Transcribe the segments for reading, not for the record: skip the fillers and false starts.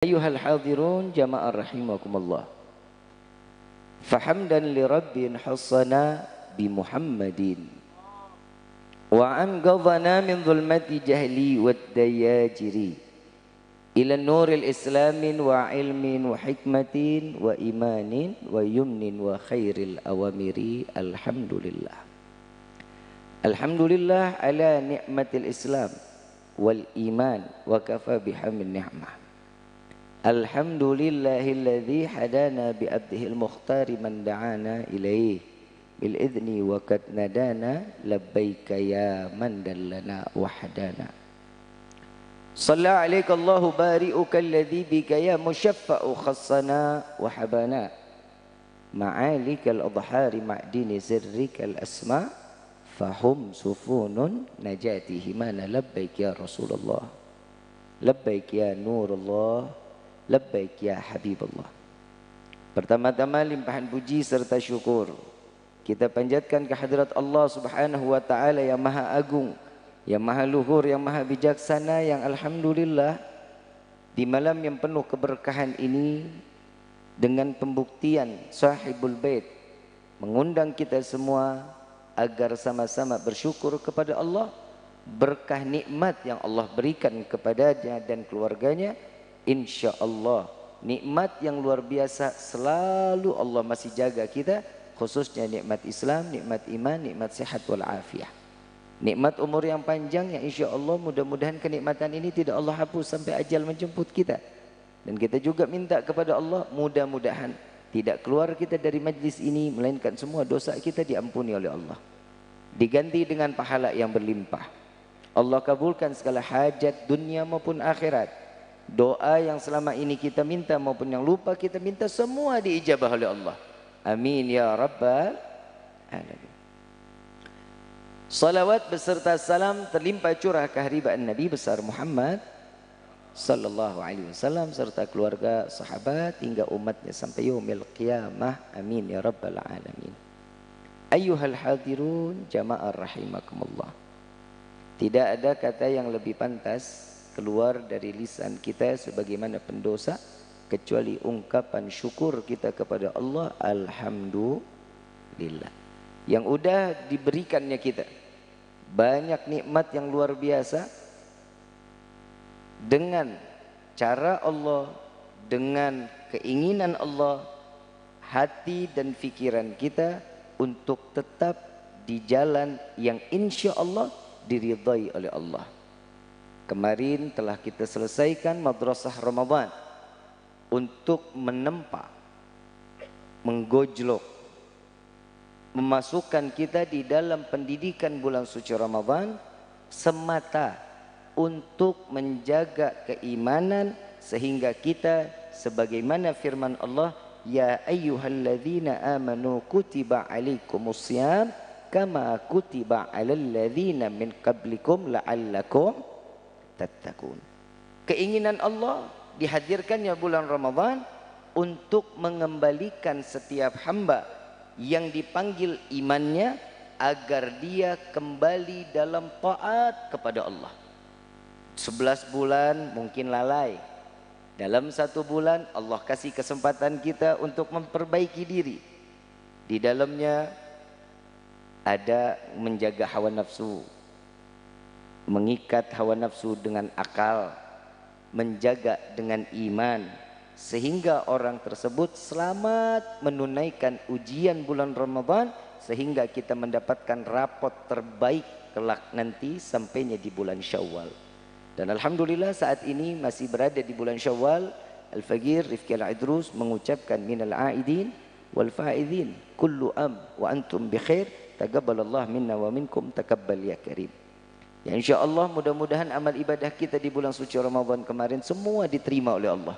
Ayuhal hadirun jama'ar rahimakumullah. Fahamdan li rabbin hassana bi Muhammadin wa anqadhana min dhulmati jahli wad dayajiri ila nuril islamin wa ilmin wa hikmatin wa imanin wa yumnin wa khairil awamiri. Alhamdulillah ala ni'matil islam wal iman wa kafa bihamdin ni'mah. Alhamdulillahilladzi hadana bi abdihil mukhtari man da'ana ilaih bil idzni wa qad nadana labbaika ya man dallana wahdana. Shalla alaika Allahu bari'uka alladzi bika ya musyaffa'u khassana wa habana ma'alikal adhari ma'dini sirrikal asma fahum sufunun najatihi mana labbaik ya Rasulullah labbaik ya Nurullah labbaik ya Habibullah. Pertama-tama limpahan puji serta syukur kita panjatkan kehadirat Allah Subhanahu wa taala yang Maha Agung, yang Maha Luhur, yang Maha Bijaksana, yang alhamdulillah di malam yang penuh keberkahan ini dengan pembuktian Sahibul Bait mengundang kita semua agar sama-sama bersyukur kepada Allah berkah nikmat yang Allah berikan kepadanya dan keluarganya. Insya Allah nikmat yang luar biasa selalu Allah masih jaga kita, khususnya nikmat Islam, nikmat iman, nikmat sehat wal afiah, nikmat umur yang panjang yang insya Allah mudah-mudahan kenikmatan ini tidak Allah hapus sampai ajal menjemput kita. Dan kita juga minta kepada Allah mudah-mudahan tidak keluar kita dari majlis ini melainkan semua dosa kita diampuni oleh Allah, diganti dengan pahala yang berlimpah. Allah kabulkan segala hajat dunia maupun akhirat. Doa yang selama ini kita minta maupun yang lupa kita minta semua diijabah oleh Allah. Amin ya rabbal alamin. Salawat beserta salam terlimpah curah kehadiran Nabi besar Muhammad sallallahu alaihi wasallam serta keluarga, sahabat hingga umatnya sampai yaumil qiyamah. Amin ya rabbal alamin. Ayyuhal hadirun jama'ar rahimakumullah. Tidak ada kata yang lebih pantas keluar dari lisan kita sebagaimana pendosa kecuali ungkapan syukur kita kepada Allah. Alhamdulillah yang udah diberikannya kita banyak nikmat yang luar biasa dengan cara Allah, dengan keinginan Allah, hati dan pikiran kita untuk tetap di jalan yang insya Allah diridhai oleh Allah. Kemarin telah kita selesaikan madrasah Ramadan untuk menempa, menggojlok, memasukkan kita di dalam pendidikan bulan suci Ramadan semata untuk menjaga keimanan sehingga kita sebagaimana firman Allah, ya ayyuhalladzina amanu kutiba alaikumussyam kama kutiba alal ladzina min qablikum la'allakum tattaqun. Keinginan Allah dihadirkannya bulan Ramadan untuk mengembalikan setiap hamba yang dipanggil imannya agar dia kembali dalam taat kepada Allah. 11 bulan mungkin lalai. Dalam 1 bulan Allah kasih kesempatan kita untuk memperbaiki diri. Di dalamnya ada menjaga hawa nafsu, mengikat hawa nafsu dengan akal, menjaga dengan iman, sehingga orang tersebut selamat menunaikan ujian bulan Ramadan sehingga kita mendapatkan rapot terbaik kelak nanti sampainya di bulan Syawal. Dan alhamdulillah saat ini masih berada di bulan Syawal. Al-Faqir Rifki Al-Idrus mengucapkan minal aidin wal faidin kullu am wa antum bi khair taqabbalallah minna wa minkum taqabbal ya karim. Ya insyaallah mudah-mudahan amal ibadah kita di bulan suci Ramadan kemarin semua diterima oleh Allah.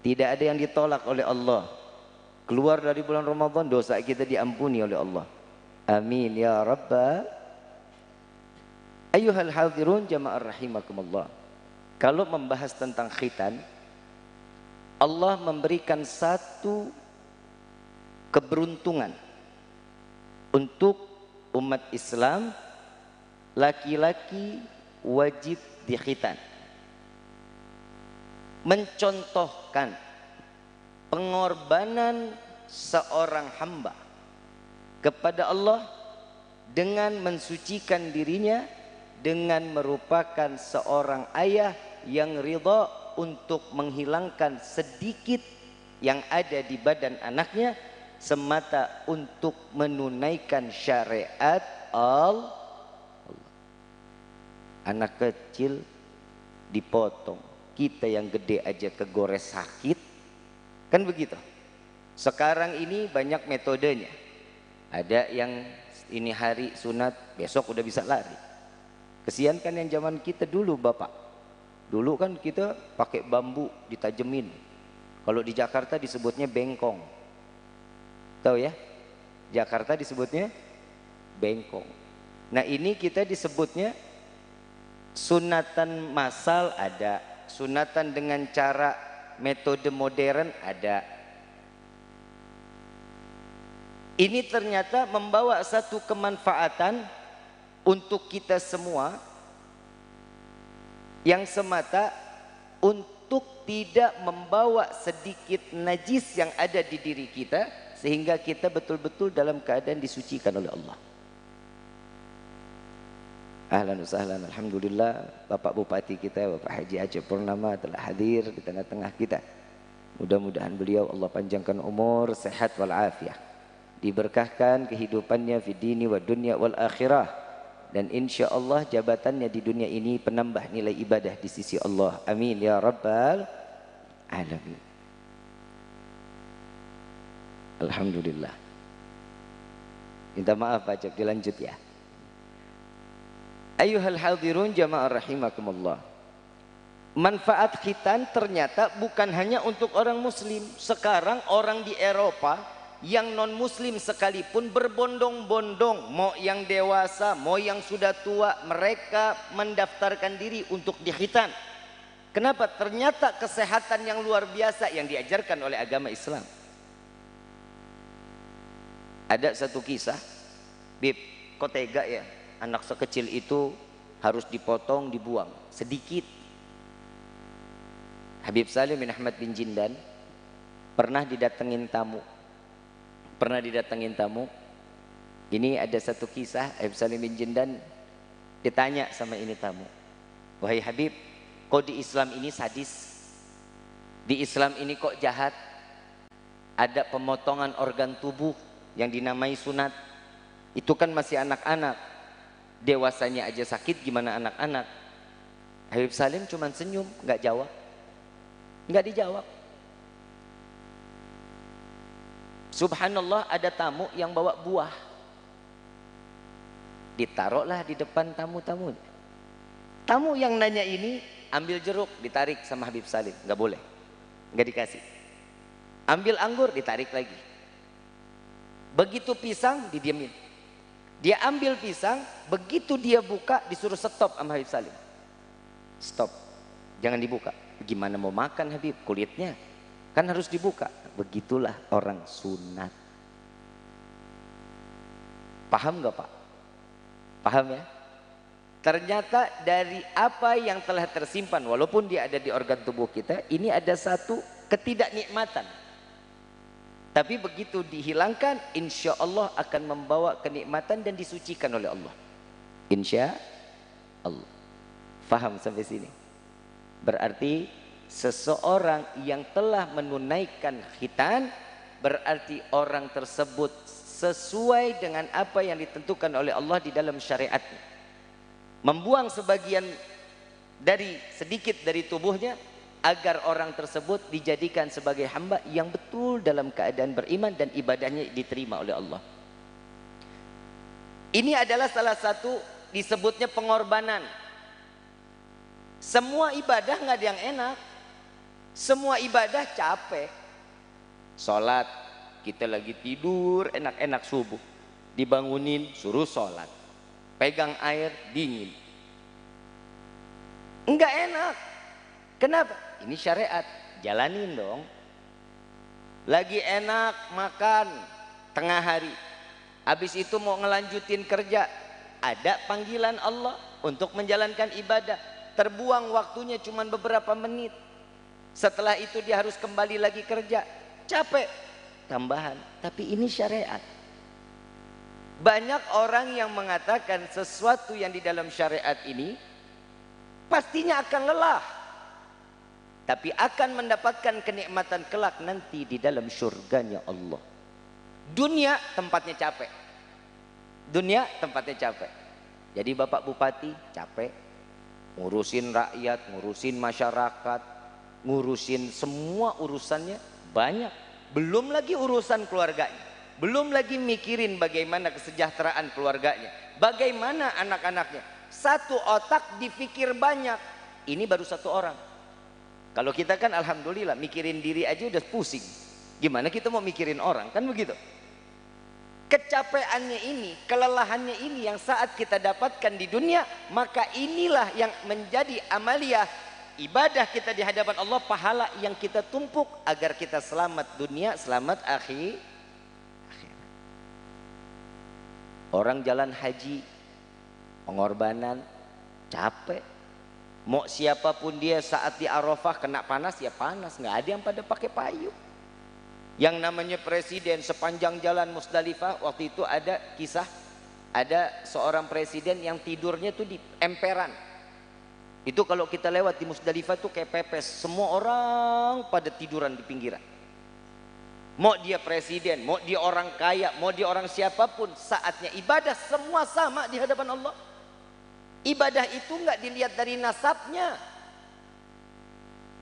Tidak ada yang ditolak oleh Allah. Keluar dari bulan Ramadan dosa kita diampuni oleh Allah. Amin ya rabbal. Ayyuhal hadirun jama'ar rahimakumullah. Kalau membahas tentang khitan, Allah memberikan satu keberuntungan untuk umat Islam. Laki-laki wajib dikhitan. mencontohkan pengorbanan seorang hamba kepada Allah dengan mensucikan dirinya, dengan merupakan seorang ayah yang ridha untuk menghilangkan sedikit yang ada di badan anaknya semata untuk menunaikan syariat Allah. Anak kecil dipotong, kita yang gede aja kegores sakit, kan begitu. Sekarang ini banyak metodenya. Ada yang ini hari sunat, besok udah bisa lari. Kesian kan yang zaman kita dulu bapak. Dulu kan kita pakai bambu ditajemin. Kalau di Jakarta disebutnya bengkong. Tahu ya? Jakarta disebutnya bengkong. Nah ini kita disebutnya sunatan massal ada. Sunatan dengan cara metode modern ada. Ini ternyata membawa satu kemanfaatan untuk kita semua yang semata untuk tidak membawa sedikit najis yang ada di diri kita sehingga kita betul-betul dalam keadaan disucikan oleh Allah. Ahlan wa sahlan, alhamdulillah Bapak Bupati kita Bapak Haji Aceh Purnama telah hadir di tengah-tengah kita. Mudah-mudahan beliau Allah panjangkan umur, sehat wal afiah, diberkahkan kehidupannya fi dini wa dunya wal akhirah, dan insya Allah jabatannya di dunia ini penambah nilai ibadah di sisi Allah. Amin ya rabbal alamin. Alhamdulillah. Minta maaf Pak Cep, dilanjut ya. Ayuhal hadirun jamaah rahimakumullah. Manfaat khitan ternyata bukan hanya untuk orang muslim. Sekarang orang di Eropa yang non muslim sekalipun berbondong-bondong, mau yang dewasa mau yang sudah tua, mereka mendaftarkan diri untuk dikhitan. Kenapa? Ternyata kesehatan yang luar biasa yang diajarkan oleh agama Islam. Ada satu kisah, Bib, kok tega ya anak sekecil itu harus dipotong, dibuang sedikit. Habib Salim bin Ahmad bin Jindan pernah didatengin tamu. Ini ada satu kisah, Habib Salim bin Jindan ditanya sama ini tamu, wahai Habib, kok di Islam ini sadis? Di Islam ini kok jahat? Ada pemotongan organ tubuh yang dinamai sunat. Itu kan masih anak-anak, dewasanya aja sakit, gimana anak-anak? Habib Salim cuma senyum, nggak jawab, nggak dijawab. Subhanallah, ada tamu yang bawa buah, ditaruhlah di depan tamu-tamu. Tamu yang nanya ini ambil jeruk, ditarik sama Habib Salim, nggak boleh, nggak dikasih. Ambil anggur, ditarik lagi. Begitu pisang, didiemin. Dia ambil pisang, begitu dia buka disuruh stop sama Habib Salim. Stop, jangan dibuka. Gimana mau makan Habib, kulitnya kan harus dibuka. Begitulah orang sunat. Paham gak Pak? Paham ya? Ternyata dari apa yang telah tersimpan, walaupun dia ada di organ tubuh kita, ini ada satu ketidaknikmatan. Tapi begitu dihilangkan, insya Allah akan membawa kenikmatan dan disucikan oleh Allah. Insya Allah. Faham sampai sini? Berarti seseorang yang telah menunaikan khitan, berarti orang tersebut sesuai dengan apa yang ditentukan oleh Allah di dalam syariatnya. Membuang sebagian dari sedikit dari tubuhnya agar orang tersebut dijadikan sebagai hamba yang betul dalam keadaan beriman dan ibadahnya diterima oleh Allah. Ini adalah salah satu disebutnya pengorbanan. Semua ibadah nggak ada yang enak. Semua ibadah capek. Sholat, kita lagi tidur enak-enak subuh, dibangunin suruh sholat, pegang air dingin, enggak enak. Kenapa? Ini syariat, jalanin dong. Lagi enak makan tengah hari, habis itu mau ngelanjutin kerja, ada panggilan Allah untuk menjalankan ibadah, terbuang waktunya cuma beberapa menit. Setelah itu dia harus kembali lagi kerja, capek, tambahan. Tapi ini syariat. Banyak orang yang mengatakan sesuatu yang di dalam syariat ini pastinya akan lelah, tapi akan mendapatkan kenikmatan kelak nanti di dalam surganya Allah. Dunia tempatnya capek. Dunia tempatnya capek. Jadi Bapak Bupati capek ngurusin rakyat, ngurusin masyarakat, ngurusin semua urusannya banyak. Belum lagi urusan keluarganya. Belum lagi mikirin bagaimana kesejahteraan keluarganya, bagaimana anak-anaknya. Satu otak dipikir banyak. Ini baru satu orang. Kalau kita kan alhamdulillah mikirin diri aja udah pusing. Gimana kita mau mikirin orang, kan begitu. Kecapeannya ini, kelelahannya ini yang saat kita dapatkan di dunia, maka inilah yang menjadi amaliyah ibadah kita di hadapan Allah, pahala yang kita tumpuk agar kita selamat dunia, selamat akhir. Orang jalan haji, pengorbanan, capek. Mau siapapun dia saat di Arafah kena panas, ya panas. Nggak ada yang pada pakai payung. Yang namanya presiden sepanjang jalan Musdalifah, waktu itu ada kisah, ada seorang presiden yang tidurnya tuh di emperan. Itu kalau kita lewat di Musdalifah tuh kayak pepes. Semua orang pada tiduran di pinggiran. Mau dia presiden, mau dia orang kaya, mau dia orang siapapun, saatnya ibadah semua sama di hadapan Allah. Ibadah itu nggak dilihat dari nasabnya.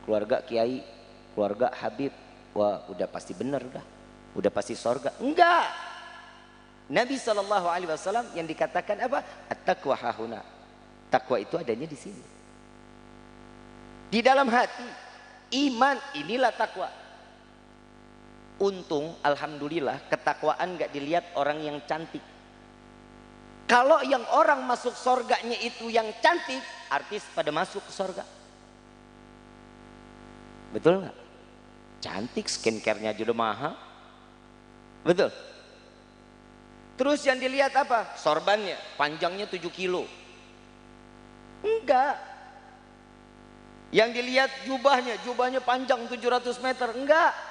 Keluarga kiai, keluarga habib, wah udah pasti bener dah, udah pasti sorga. Enggak. Nabi SAW yang dikatakan apa? At-taqwa hahuna. Takwa itu adanya di sini. Di dalam hati, iman, inilah takwa. Untung alhamdulillah ketakwaan gak dilihat orang yang cantik. Kalau yang orang masuk sorganya itu yang cantik, artis pada masuk ke sorga. Betul gak? Cantik, skincare-nya aja udah mahal. Betul. Terus yang dilihat apa? Sorbannya, panjangnya 7 kilo. Enggak. Yang dilihat jubahnya panjang 700 meter. Enggak.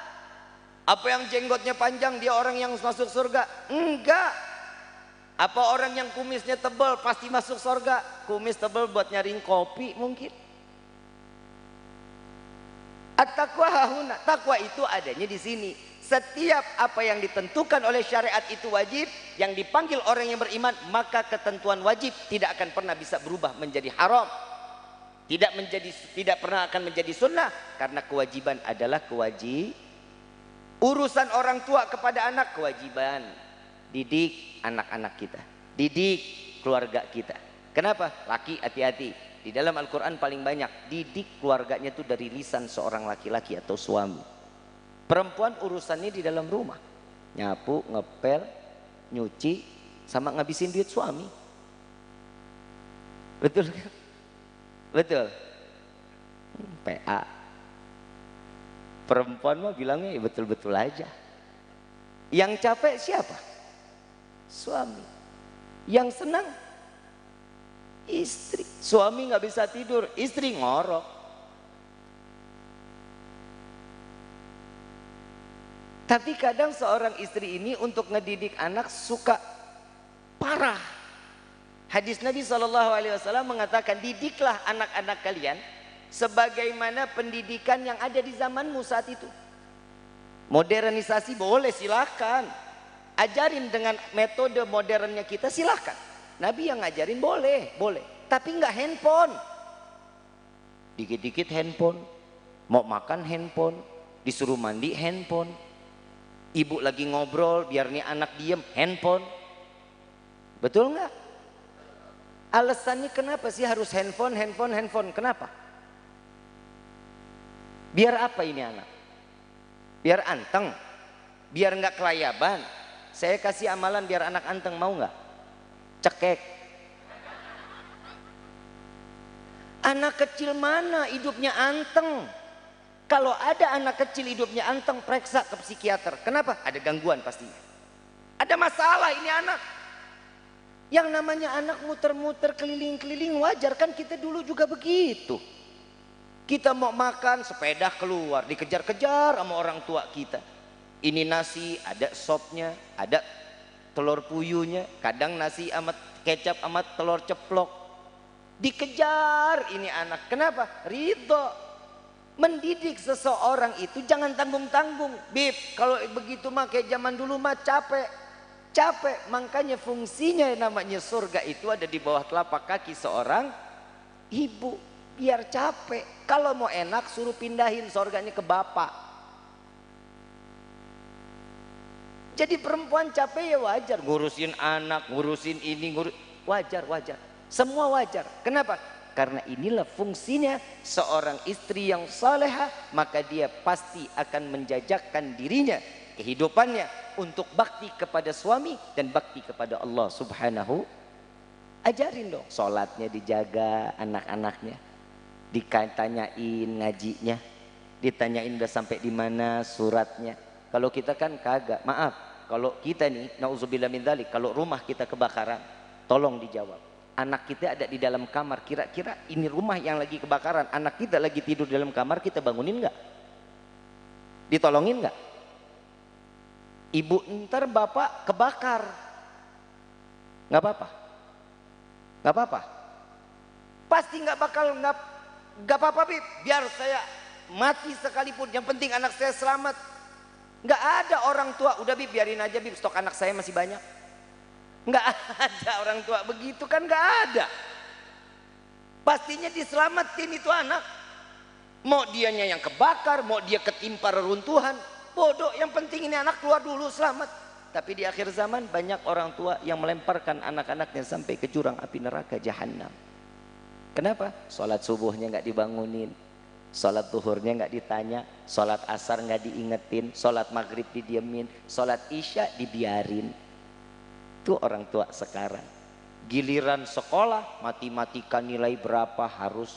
Apa yang jenggotnya panjang dia orang yang masuk surga? Enggak. Apa orang yang kumisnya tebal pasti masuk surga? Kumis tebal buat nyaring kopi mungkin. At-taqwa hahuna. Takwa itu adanya di sini. Setiap apa yang ditentukan oleh syariat itu wajib, yang dipanggil orang yang beriman, maka ketentuan wajib tidak akan pernah bisa berubah menjadi haram. Tidak pernah akan menjadi sunnah, karena kewajiban adalah kewajiban. Urusan orang tua kepada anak kewajiban. Didik anak-anak kita, didik keluarga kita. Kenapa? Laki hati-hati. Di dalam Al-Quran paling banyak didik keluarganya itu dari lisan seorang laki-laki atau suami. Perempuan urusannya di dalam rumah, nyapu, ngepel, nyuci, sama ngabisin duit suami. Betul kan? Betul. PA. Perempuan mah bilangnya ya betul-betul aja. Yang capek siapa? Suami. Yang senang istri. Suami nggak bisa tidur, istri ngorok. Tapi kadang seorang istri ini untuk ngedidik anak suka parah. Hadis Nabi SAW mengatakan, didiklah anak-anak kalian sebagaimana pendidikan yang ada di zamanmu saat itu. Modernisasi boleh, silakan. Ajarin dengan metode modernnya kita, silakan. Nabi yang ngajarin boleh. Tapi nggak handphone. Dikit-dikit handphone. Mau makan handphone. Disuruh mandi handphone. Ibu lagi ngobrol biar nih anak diem, handphone. Betul nggak? Alasannya kenapa sih harus handphone? Kenapa? Biar apa ini anak? Biar anteng, biar nggak kelayaban. Saya kasih amalan biar anak anteng, mau nggak? Cekek. Anak kecil mana hidupnya anteng? Kalau ada anak kecil hidupnya anteng, periksa ke psikiater. Kenapa? Ada gangguan pastinya. Ada masalah ini anak. Yang namanya anak muter-muter keliling-keliling wajar kan, kita dulu juga begitu. Kita mau makan, sepeda keluar, dikejar-kejar sama orang tua kita. Ini nasi, ada sopnya, ada telur puyuhnya, kadang nasi sama kecap sama telur ceplok. Dikejar ini anak. Kenapa? Ridho. Mendidik seseorang itu jangan tanggung-tanggung. Bib, kalau begitu mah kayak zaman dulu mah capek. Capek, makanya fungsinya namanya surga itu ada di bawah telapak kaki seorang ibu. Biar capek. Kalau mau enak suruh pindahin surganya ke bapak. Jadi perempuan capek ya wajar. Ngurusin anak, ngurusin ini, wajar. Semua wajar. Kenapa? Karena inilah fungsinya seorang istri yang salehah. Maka dia pasti akan menjajakan dirinya, kehidupannya untuk bakti kepada suami dan bakti kepada Allah subhanahu. Ajarin dong. Sholatnya dijaga, anak-anaknya ditanyain ngajinya, ditanyain udah sampai di mana suratnya. Kalau kita kan kagak. Maaf, kalau kita nih nauzubillah min dzalik, kalau rumah kita kebakaran, tolong dijawab. Anak kita ada di dalam kamar, kira-kira ini rumah yang lagi kebakaran, anak kita lagi tidur di dalam kamar, kita bangunin nggak? Ditolongin nggak? Ibu, ntar bapak kebakar, nggak apa-apa, nggak apa-apa, pasti nggak bakal, nggak apa-apa Bib, biar saya mati sekalipun, yang penting anak saya selamat. Nggak ada orang tua, udah Bib biarin aja Bib, stok anak saya masih banyak. Nggak ada orang tua begitu kan, nggak ada. Pastinya diselamatin itu anak. Mau dianya yang kebakar, mau dia ketimpa reruntuhan, bodoh, yang penting ini anak keluar dulu selamat. Tapi di akhir zaman banyak orang tua yang melemparkan anak-anaknya sampai ke jurang api neraka jahanam. Kenapa? Sholat subuhnya nggak dibangunin, sholat zuhurnya nggak ditanya, sholat asar nggak diingetin, sholat maghrib didiemin, sholat isya dibiarin. Itu orang tua sekarang. Giliran sekolah, matematika nilai berapa harus,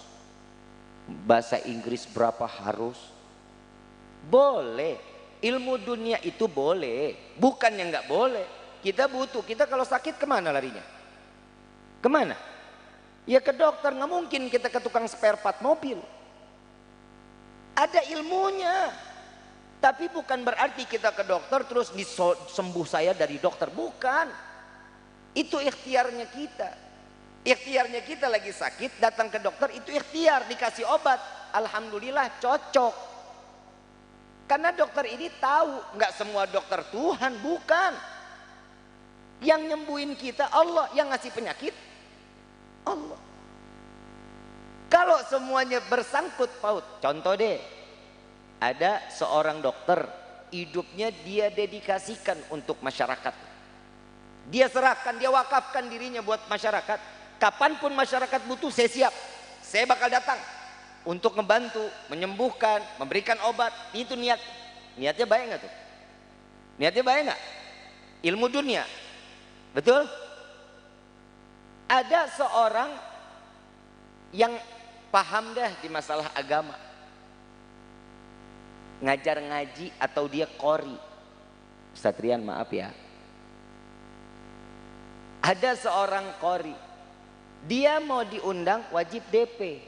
bahasa Inggris berapa harus. Boleh, ilmu dunia itu boleh, bukan yang nggak boleh. Kita butuh, kita kalau sakit kemana larinya? Kemana? Ya ke dokter. Nggak mungkin kita ke tukang spare part mobil. Ada ilmunya. Tapi bukan berarti kita ke dokter terus disembuh saya dari dokter, bukan. Itu ikhtiarnya kita. Ikhtiarnya kita lagi sakit, datang ke dokter, itu ikhtiar, dikasih obat, alhamdulillah cocok. Karena dokter ini tahu, nggak semua dokter Tuhan, bukan. Yang nyembuhin kita Allah, yang ngasih penyakit Allah. Kalau semuanya bersangkut paut, contoh deh, ada seorang dokter, hidupnya dia dedikasikan untuk masyarakat. Dia serahkan, dia wakafkan dirinya buat masyarakat. Kapanpun masyarakat butuh, saya siap, saya bakal datang untuk membantu, menyembuhkan, memberikan obat. Itu niatnya baik nggak tuh? Niatnya baik nggak? Ilmu dunia, betul? Ada seorang yang paham dah di masalah agama, ngajar ngaji atau dia qori. Ustaz Rian maaf ya, ada seorang qori, dia mau diundang wajib DP.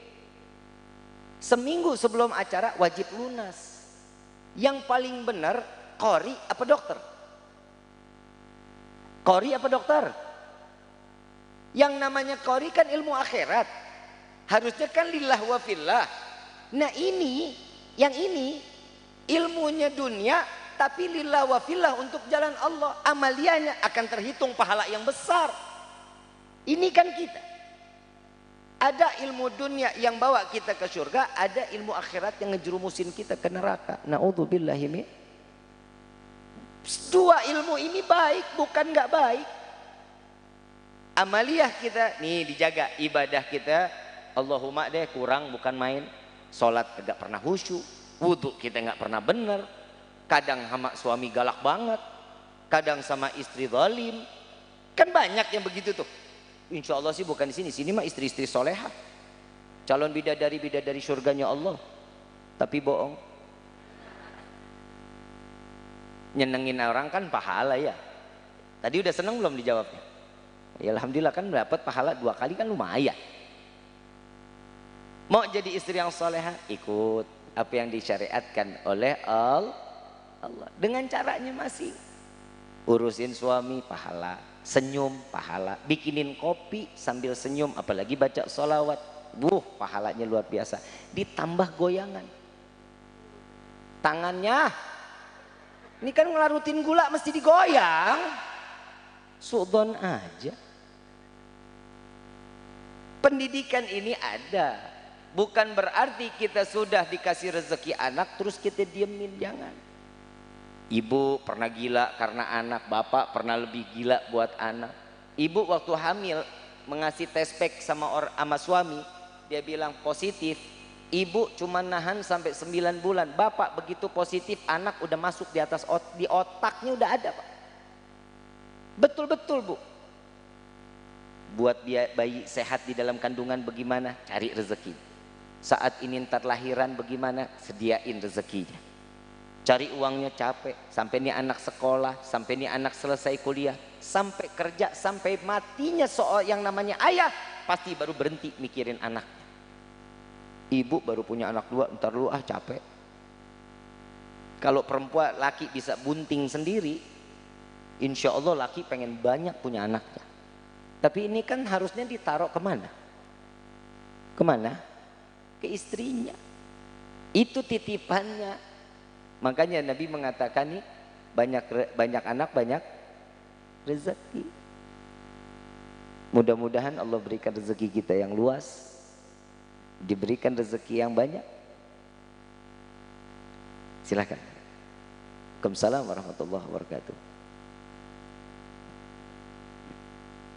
Seminggu sebelum acara wajib lunas. Yang paling benar qori apa dokter? Qori apa dokter? Yang namanya qori kan ilmu akhirat, harusnya kan lillah wa fillah. Nah ini, yang ini ilmunya dunia tapi lillah wa fillah untuk jalan Allah. Amalianya akan terhitung pahala yang besar. Ini kan kita ada ilmu dunia yang bawa kita ke surga, ada ilmu akhirat yang ngejerumusin kita ke neraka. Naudzubillahi min. Dua ilmu ini baik, bukan nggak baik. Amaliyah kita nih dijaga, ibadah kita Allahumma deh kurang, bukan main. Sholat tidak pernah khusyuk, wudhu kita nggak pernah bener, kadang sama suami galak banget, kadang sama istri zalim, kan banyak yang begitu tuh. Insya Allah sih bukan di sini, sini mah istri-istri solehah, calon bidadari surganya Allah, tapi bohong. Nyenengin orang kan pahala ya. Tadi udah seneng belum dijawabnya? Ya alhamdulillah kan dapat pahala 2 kali kan lumayan. Mau jadi istri yang solehah, ikut apa yang disyariatkan oleh Allah. Dengan caranya masing. Urusin suami, pahala. Senyum, pahala. Bikinin kopi sambil senyum, apalagi baca sholawat. Pahalanya luar biasa. Ditambah goyangan. Tangannya, ini kan ngelarutin gula mesti digoyang. Suudon aja. Pendidikan ini ada. Bukan berarti kita sudah dikasih rezeki anak terus kita diemin, jangan. Ibu pernah gila karena anak, bapak pernah lebih gila buat anak. Ibu waktu hamil mengasih test pack sama suami, dia bilang positif. Ibu cuma nahan sampai 9 bulan. Bapak begitu positif, anak udah masuk di atas di otaknya udah ada, Pak. Betul-betul, Bu. Buat bayi sehat di dalam kandungan bagaimana? Cari rezeki. Saat ini ntar lahiran bagaimana? Sediain rezekinya. Cari uangnya capek. Sampai nih anak sekolah, sampai nih anak selesai kuliah, sampai kerja, sampai matinya soal yang namanya ayah, pasti baru berhenti mikirin anaknya. Ibu baru punya anak 2, ntar lu capek. Kalau perempuan laki bisa bunting sendiri, insya Allah laki pengen banyak punya anaknya. Tapi ini kan harusnya ditaruh kemana? Kemana? Ke istrinya. Itu titipannya. Makanya Nabi mengatakan nih, banyak anak banyak rezeki. Mudah-mudahan Allah berikan rezeki kita yang luas, diberikan rezeki yang banyak. Silakan. Waalaikumsalam warahmatullahi wabarakatuh.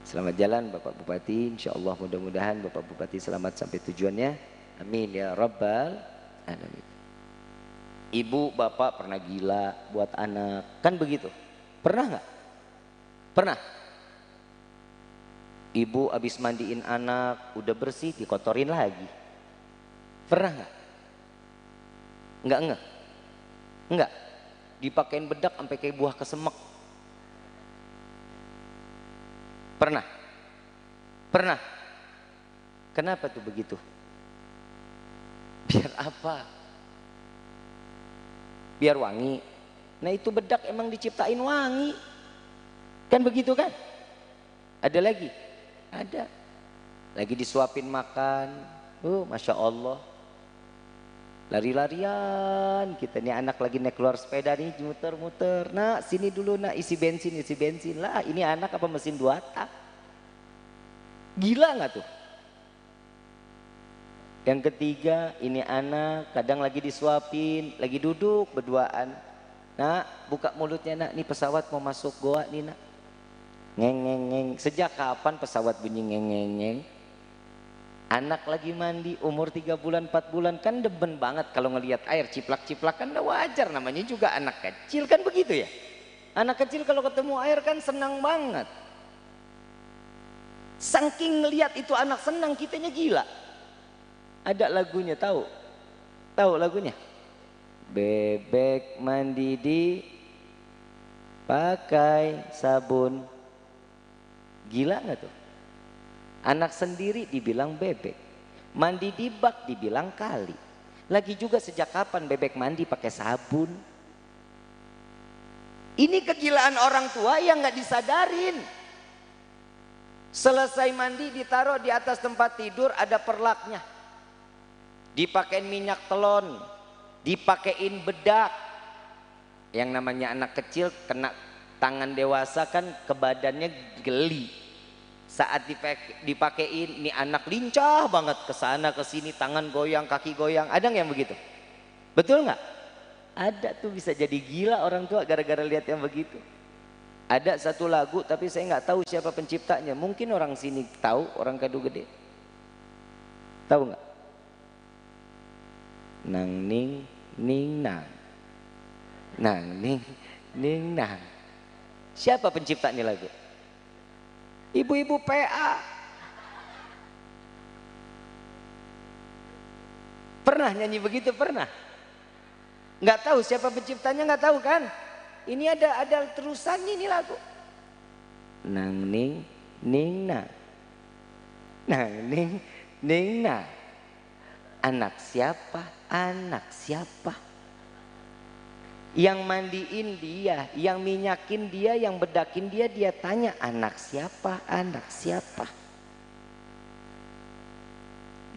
Selamat jalan Bapak Bupati, insya Allah mudah-mudahan Bapak Bupati selamat sampai tujuannya. Amin ya Rabbal Alamin. Ibu bapak pernah gila buat anak, kan begitu? Pernah nggak? Pernah. Ibu habis mandiin anak, udah bersih dikotorin lagi. Pernah nggak? Enggak. Dipakein bedak sampai kayak buah kesemek. Pernah. Kenapa tuh begitu? Biar apa? Biar wangi. Nah itu bedak emang diciptain wangi. Kan begitu kan? Ada lagi? Ada. Lagi disuapin makan. Masya Allah. Lari-larian kita nih, anak lagi naik keluar sepeda nih, muter-muter. Nah sini dulu nak, isi bensin lah. Ini anak apa mesin 2 tak? Gila nggak tuh? Yang ketiga, ini anak kadang lagi disuapin, lagi duduk berduaan. Nak, buka mulutnya nak, nih pesawat mau masuk goa nih nak. Ngeng. Sejak kapan pesawat bunyi ngeng? Anak lagi mandi umur 3 bulan 4 bulan kan demen banget kalau ngelihat air ciplak-ciplak, kan udah wajar, namanya juga anak kecil kan begitu ya. Anak kecil kalau ketemu air kan senang banget. Saking ngelihat itu anak senang, kitanya gila. Ada lagunya, tahu lagunya? Bebek mandi di pakai sabun. Gila nggak tuh? Anak sendiri dibilang bebek, mandi di bak dibilang kali. Lagi juga sejak kapan bebek mandi pakai sabun? Ini kegilaan orang tua yang nggak disadarin. Selesai mandi ditaruh di atas tempat tidur, ada perlaknya. Dipakein minyak telon, dipakein bedak. Yang namanya anak kecil kena tangan dewasa kan ke badannya geli. Saat dipakein, ini anak lincah banget ke sana ke sini, tangan goyang, kaki goyang. Ada nggak yang begitu? Betul nggak? Ada tuh, bisa jadi gila orang tua gara-gara lihat yang begitu. Ada satu lagu tapi saya nggak tahu siapa penciptanya. Mungkin orang sini tahu, orang Kadu Gede. Tahu nggak? Nang ning nang. Nang ning nang. Siapa pencipta ini lagu? Ibu-ibu PA. Pernah nyanyi begitu? Pernah? Nggak tahu siapa penciptanya, nggak tahu kan? Ini ada terusannya ini lagu. Nang ning nang. Nang ning nang. Anak siapa? Anak siapa? Yang mandiin dia, yang minyakin dia, yang bedakin dia, dia tanya anak siapa? Anak siapa?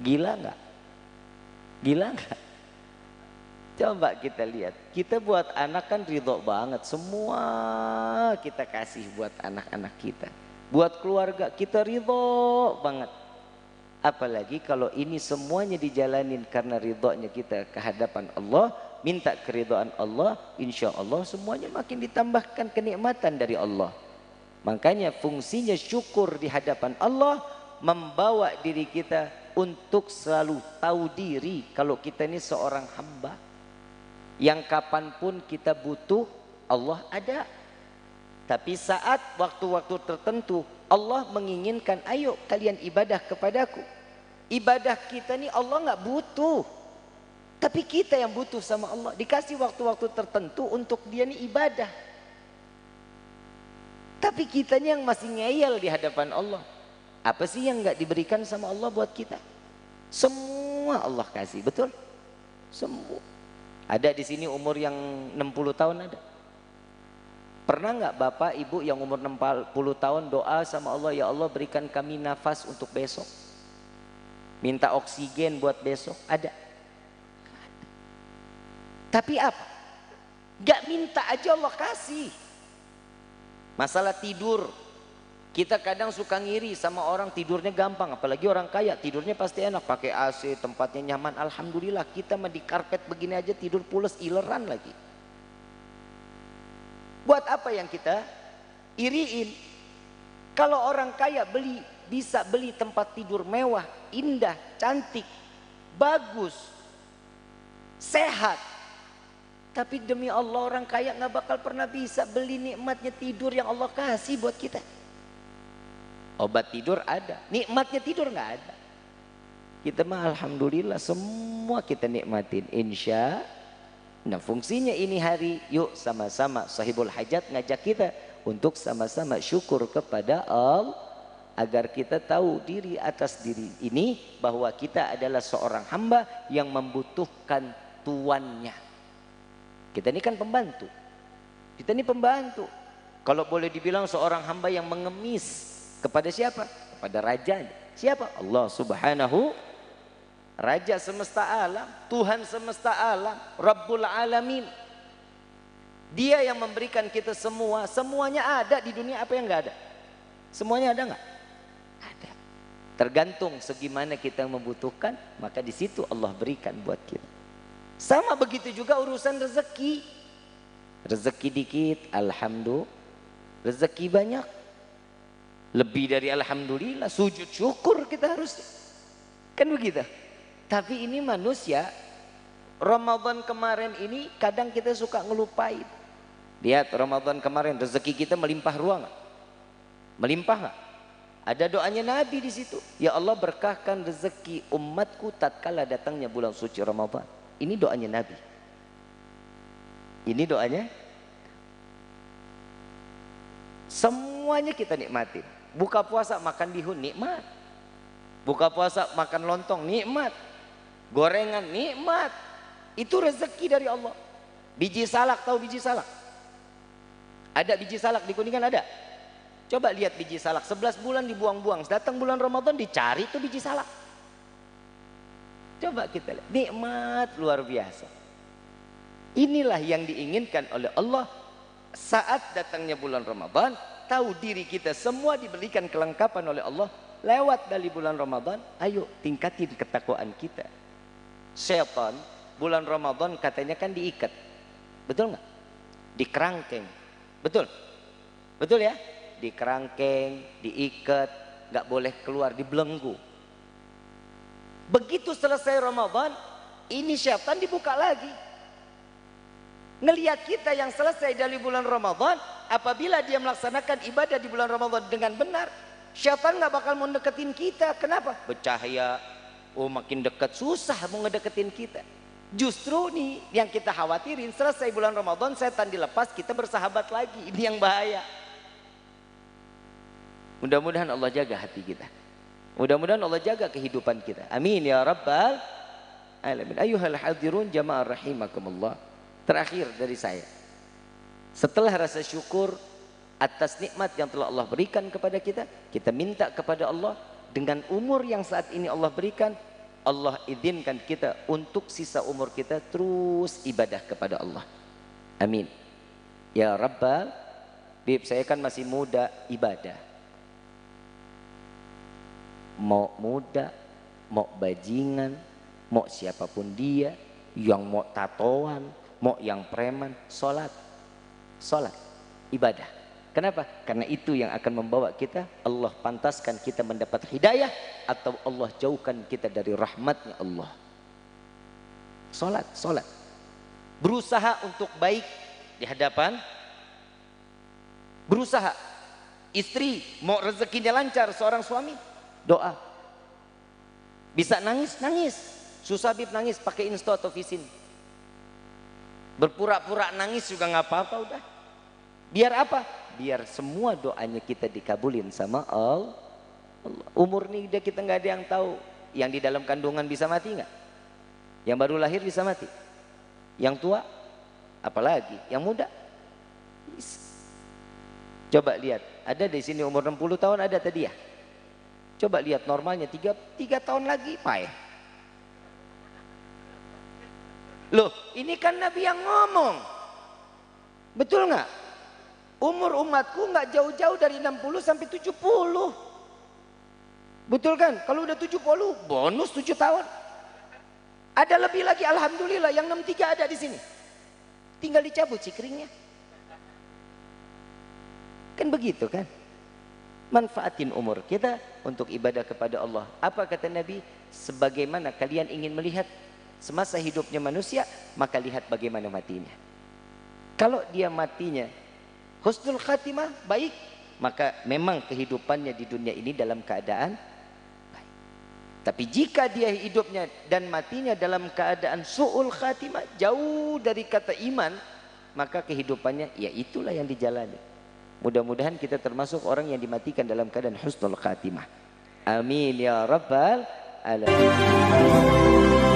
Gila nggak? Gila nggak? Coba kita lihat, kita buat anak kan ridho banget, semua kita kasih buat anak-anak kita, buat keluarga kita ridho banget. Apalagi kalau ini semuanya dijalanin karena ridhonya kita ke hadapan Allah, minta keridhaan Allah, insya Allah semuanya makin ditambahkan kenikmatan dari Allah. Makanya fungsinya syukur di hadapan Allah membawa diri kita untuk selalu tahu diri kalau kita ini seorang hamba yang kapanpun kita butuh Allah ada. Tapi saat waktu-waktu tertentu Allah menginginkan ayo kalian ibadah kepadaku, ibadah kita nih Allah nggak butuh, tapi kita yang butuh sama Allah. Dikasih waktu-waktu tertentu untuk dia nih ibadah, tapi kitanya yang masih ngeyel di hadapan Allah. Apa sih yang nggak diberikan sama Allah buat kita? Semua Allah kasih, betul? Semua. Ada di sini umur yang 60 tahun ada? Pernah nggak bapak ibu yang umur 60 tahun doa sama Allah, ya Allah berikan kami nafas untuk besok, minta oksigen buat besok? Ada? Tapi apa? Gak minta aja Allah kasih. Masalah tidur, kita kadang suka ngiri sama orang tidurnya gampang, apalagi orang kaya tidurnya pasti enak, pakai AC, tempatnya nyaman. Alhamdulillah, kita mah di karpet begini aja tidur pules, ileran lagi. Buat apa yang kita iriin? Kalau orang kaya bisa beli tempat tidur mewah, indah, cantik, bagus, sehat, tapi demi Allah orang kaya nggak bakal pernah bisa beli nikmatnya tidur yang Allah kasih buat kita. Obat tidur ada, nikmatnya tidur nggak ada. Kita mah alhamdulillah semua kita nikmatin, insya. Nah fungsinya ini hari, yuk sama-sama Sahibul Hajat ngajak kita untuk sama-sama syukur kepada Allah, agar kita tahu diri atas diri ini bahwa kita adalah seorang hamba yang membutuhkan tuannya. Kita ini kan pembantu, kita ini pembantu. Kalau boleh dibilang seorang hamba yang mengemis kepada siapa? Kepada rajanya. Siapa? Allah Subhanahu, Raja semesta alam, Tuhan semesta alam, Rabbul Alamin. Dia yang memberikan kita semua. Semuanya ada di dunia, apa yang enggak ada? Semuanya ada enggak? Ada. Tergantung segimana kita membutuhkan, maka di situ Allah berikan buat kita. Sama begitu juga urusan rezeki. Rezeki dikit, alhamdulillah. Rezeki banyak, lebih dari alhamdulillah, sujud syukur kita harus. Kan begitu. Tapi ini manusia, Ramadan kemarin ini kadang kita suka ngelupain. Lihat Ramadan kemarin rezeki kita melimpah ruah nggak? Melimpah nggak? Ada doanya Nabi di situ. Ya Allah berkahkan rezeki umatku tatkala datangnya bulan suci Ramadan. Ini doanya Nabi. Ini doanya. Semuanya kita nikmatin. Buka puasa makan bihun nikmat, buka puasa makan lontong nikmat, gorengan nikmat. Itu rezeki dari Allah. Biji salak, tahu biji salak? Ada biji salak di Kuningan ada? Coba lihat biji salak, 11 bulan dibuang-buang, datang bulan Ramadan dicari tuh biji salak. Coba kita lihat, nikmat luar biasa. Inilah yang diinginkan oleh Allah saat datangnya bulan Ramadan. Tahu diri kita semua diberikan kelengkapan oleh Allah lewat dari bulan Ramadan. Ayo tingkatin ketakwaan kita. Syaitan bulan Ramadan katanya kan diikat, betul nggak? Dikerangkeng, betul? Betul ya? Dikerangkeng, diikat, nggak boleh keluar, dibelenggu. Begitu selesai Ramadan, ini syaitan dibuka lagi. Ngelihat kita yang selesai dari bulan Ramadan, apabila dia melaksanakan ibadah di bulan Ramadan dengan benar, syaitan nggak bakal mau deketin kita. Kenapa? Bercahaya, oh makin dekat, susah mau ngedeketin kita. Justru nih yang kita khawatirin, selesai bulan Ramadan setan dilepas, kita bersahabat lagi. Ini yang bahaya. Mudah-mudahan Allah jaga hati kita, mudah-mudahan Allah jaga kehidupan kita. Amin ya rabbal alamin. Ayyuhal hadirun jamaah rahimakumullah. Terakhir dari saya. Setelah rasa syukur atas nikmat yang telah Allah berikan kepada kita, kita minta kepada Allah dengan umur yang saat ini Allah berikan, Allah izinkan kita untuk sisa umur kita terus ibadah kepada Allah. Amin. Ya Rabbal, Bib, saya kan masih muda, ibadah. Mau muda, mau bajingan, mau siapapun dia, yang mau tatoan, mau yang preman, sholat, ibadah. Kenapa? Karena itu yang akan membawa kita, Allah pantaskan kita mendapat hidayah, atau Allah jauhkan kita dari rahmatnya Allah. Sholat. Berusaha untuk baik di hadapan, berusaha. Istri mau rezekinya lancar, seorang suami doa. Bisa nangis, susah Bib nangis, pakai Insto atau Visin. Berpura-pura nangis juga nggak apa-apa udah. Biar apa? Biar semua doanya kita dikabulin sama Allah. Umur nih udah kita nggak ada yang tahu. Yang di dalam kandungan bisa mati nggak? Yang baru lahir bisa mati. Yang tua, apalagi yang muda. Coba lihat, ada di sini umur 60 tahun ada tadi ya. Coba lihat normalnya 3 tahun lagi, Pak. Loh, ini kan Nabi yang ngomong. Betul nggak? Umur umatku nggak jauh-jauh dari 60 sampai 70. Betul kan? Kalau udah 70, bonus 7 tahun. Ada lebih lagi, alhamdulillah, yang 63 ada di sini. Tinggal dicabut cikringnya. Kan begitu kan? Manfaatin umur kita untuk ibadah kepada Allah. Apa kata Nabi? Sebagaimana kalian ingin melihat semasa hidupnya manusia, maka lihat bagaimana matinya. Kalau dia matinya husnul khatimah, baik, maka memang kehidupannya di dunia ini dalam keadaan baik. Tapi jika dia hidupnya dan matinya dalam keadaan su'ul khatimah, jauh dari kata iman, maka kehidupannya ya itulah yang dijalani. Mudah-mudahan kita termasuk orang yang dimatikan dalam keadaan husnul khatimah. Amin ya rabbal alamin.